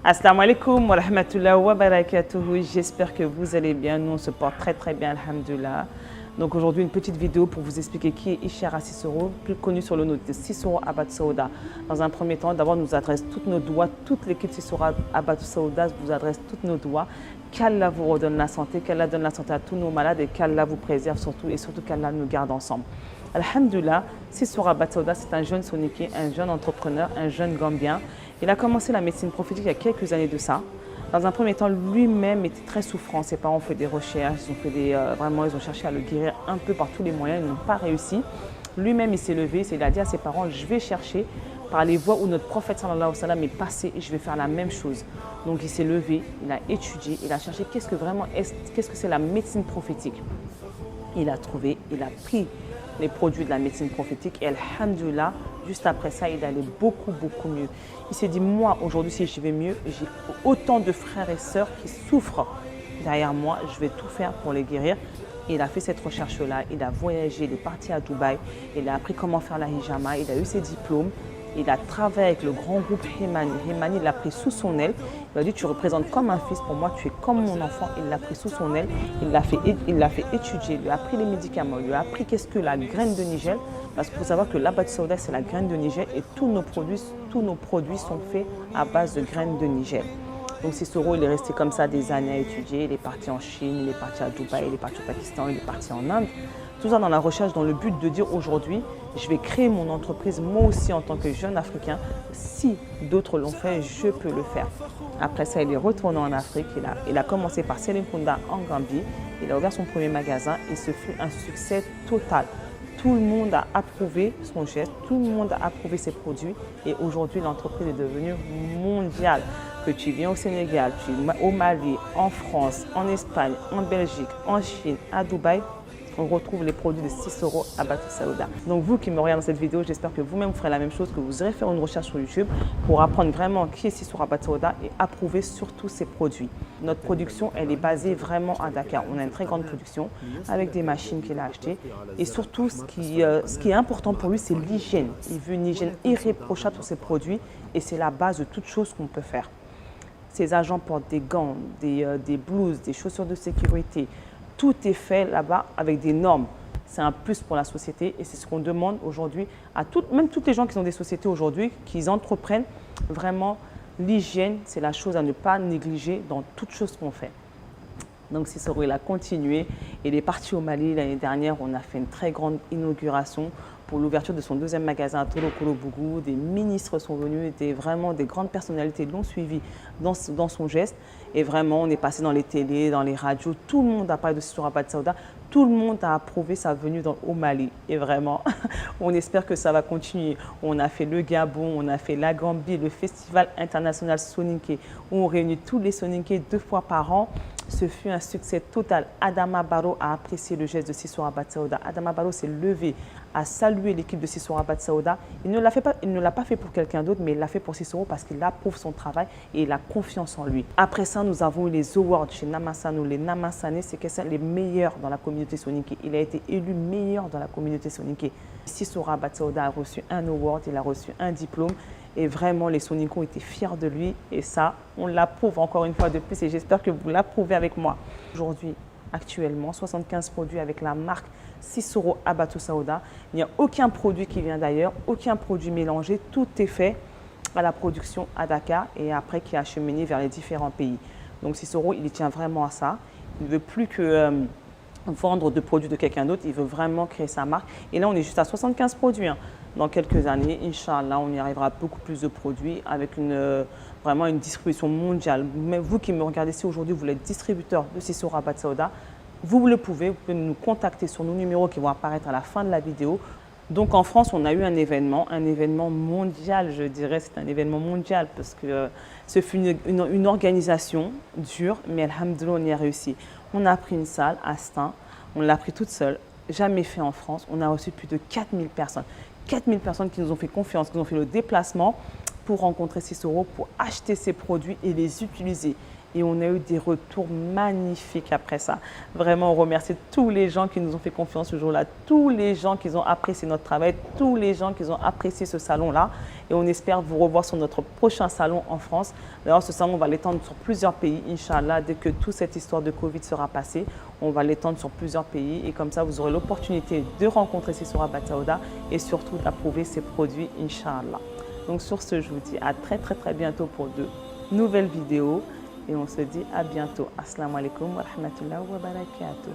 Assalamu alaikum wa rahmatullahi wa barakatuhu. J'espère que vous allez bien. Nous, on se porte très bien, alhamdulillah. Donc aujourd'hui, une petite vidéo pour vous expliquer qui est Ishara Sissoko, plus connu sur le nom de Sissoko Habbatu Sauda. Dans un premier temps, d'abord, nous adresse toutes nos doigts, toute l'équipe Sissoko Habbatu Sauda vous adresse toutes nos doigts. Qu'Allah vous redonne la santé, qu'Allah donne la santé à tous nos malades et qu'Allah vous préserve surtout et surtout qu'Allah nous garde ensemble. Alhamdulillah, Sissoko Habbatu Sauda, c'est un jeune Soniké, un jeune entrepreneur, un jeune Gambien. Il a commencé la médecine prophétique il y a quelques années de ça. Dans un premier temps, lui-même était très souffrant. Ses parents ont fait des recherches, ils ont cherché à le guérir un peu par tous les moyens, ils n'ont pas réussi. Lui-même, il s'est levé, il a dit à ses parents, je vais chercher par les voies où notre prophète sallallahu alayhi wa sallam est passé et je vais faire la même chose. Donc il s'est levé, il a étudié, il a cherché qu'est-ce que c'est la médecine prophétique. Il a trouvé, il a pris les produits de la médecine prophétique et alhamdulillah, juste après ça, il allait beaucoup mieux. Il s'est dit, moi, aujourd'hui, si je vais mieux, j'ai autant de frères et sœurs qui souffrent derrière moi, je vais tout faire pour les guérir. Il a fait cette recherche-là, il a voyagé, il est parti à Dubaï, il a appris comment faire la hijama, il a eu ses diplômes. Il a travaillé avec le grand groupe Himani. Himani, il l'a pris sous son aile. Il a dit, tu représentes comme un fils pour moi, tu es comme mon enfant. Il l'a pris sous son aile, il l'a fait étudier, il lui a appris les médicaments, il lui a appris qu'est-ce que la graine de Nigel. Parce qu'il faut savoir que l'Habbatu Sauda, c'est la graine de Nigel et tous nos produits sont faits à base de graines de Nigel. Donc Sissoko, il est resté comme ça des années à étudier. Il est parti en Chine, il est parti à Dubaï, il est parti au Pakistan, il est parti en Inde. Tout ça dans la recherche, dans le but de dire aujourd'hui, je vais créer mon entreprise, moi aussi en tant que jeune Africain. Si d'autres l'ont fait, je peux le faire. Après ça, il est retourné en Afrique. Il a commencé par Serekunda en Gambie. Il a ouvert son premier magasin et ce fut un succès total. Tout le monde a approuvé son geste, tout le monde a approuvé ses produits et aujourd'hui l'entreprise est devenue mondiale. Que tu viens au Sénégal, au Mali, en France, en Espagne, en Belgique, en Chine, à Dubaï, on retrouve les produits de Sissoko Habbatu Sauda. Donc vous qui me regardez dans cette vidéo, j'espère que vous-même ferez la même chose, que vous irez faire une recherche sur YouTube pour apprendre vraiment qui est Sissoko Habbatu Sauda et approuver surtout ses produits. Notre production, elle est basée vraiment à Dakar. On a une très grande production avec des machines qu'il a achetées. Et surtout, ce qui est important pour lui, c'est l'hygiène. Il veut une hygiène irréprochable sur ses produits et c'est la base de toute chose qu'on peut faire. Ses agents portent des gants, des blouses, des chaussures de sécurité. Tout est fait là-bas avec des normes. C'est un plus pour la société et c'est ce qu'on demande aujourd'hui à même toutes les gens qui ont des sociétés aujourd'hui, qu'ils entreprennent vraiment l'hygiène. C'est la chose à ne pas négliger dans toute chose qu'on fait. Donc Sissoko, il a continué. Il est parti au Mali l'année dernière. On a fait une très grande inauguration pour l'ouverture de son deuxième magasin à Tolokolo-Bougou. Des ministres sont venus, vraiment des grandes personnalités l'ont suivi dans son geste. Et vraiment, on est passé dans les télés, dans les radios. Tout le monde a parlé de Sissoko Habbatu Sauda. Tout le monde a approuvé sa venue au Mali. Et vraiment, on espère que ça va continuer. On a fait le Gabon, on a fait la Gambie, le Festival international Soninké, où on réunit tous les Soninké 2 fois par an. Ce fut un succès total. Adama Barrow a apprécié le geste de Sissoko Habbatu Sauda. Adama Barrow s'est levé, a salué l'équipe de Sissoko Habbatu Sauda. Il ne l'a pas fait pour quelqu'un d'autre, mais il l'a fait pour Sissoko parce qu'il approuve son travail et il a confiance en lui. Après ça, nous avons eu les awards chez Namassano. Les Namassane, c'est les meilleurs dans la communauté Soninké. Il a été élu meilleur dans la communauté Soninké. Sissoko Habbatu Sauda a reçu un award, il a reçu un diplôme. Et vraiment, les Soninko étaient fiers de lui. Et ça, on l'approuve encore une fois de plus. Et j'espère que vous l'approuvez avec moi. Aujourd'hui, actuellement, 75 produits avec la marque Sissoko Habbatu Sauda. Il n'y a aucun produit qui vient d'ailleurs, aucun produit mélangé. Tout est fait à la production à Dakar et après qui est acheminé vers les différents pays. Donc Sissoko, il y tient vraiment à ça. Il ne veut plus que vendre de produits de quelqu'un d'autre. Il veut vraiment créer sa marque. Et là, on est juste à 75 produits. Dans quelques années, Inch'Allah, on y arrivera à beaucoup plus de produits avec vraiment une distribution mondiale. Mais vous qui me regardez ici aujourd'hui, vous êtes distributeur de Sissoko Habbatu Sauda, vous le pouvez, vous pouvez nous contacter sur nos numéros qui vont apparaître à la fin de la vidéo. Donc en France, on a eu un événement mondial, je dirais, c'est un événement mondial parce que ce fut une organisation dure, mais alhamdoulilah, on y a réussi. On a pris une salle à Stein, on l'a pris toute seule, jamais fait en France, on a reçu plus de 4000 personnes. 4000 personnes qui nous ont fait confiance, qui nous ont fait le déplacement pour rencontrer Sissoko, pour acheter ses produits et les utiliser. et on a eu des retours magnifiques après ça. Vraiment, on remercie tous les gens qui nous ont fait confiance ce jour-là, tous les gens qui ont apprécié notre travail, tous les gens qui ont apprécié ce salon-là. Et on espère vous revoir sur notre prochain salon en France. D'ailleurs, ce salon, on va l'étendre sur plusieurs pays, Inch'Allah. Dès que toute cette histoire de Covid sera passée, on va l'étendre sur plusieurs pays. Et comme ça, vous aurez l'opportunité de rencontrer Sissoura Bataouda et surtout d'approuver ses produits, Inch'Allah. Donc sur ce, je vous dis à très bientôt pour de nouvelles vidéos. Et on se dit à bientôt. Assalamu alaikum wa rahmatullahi wa barakatuh.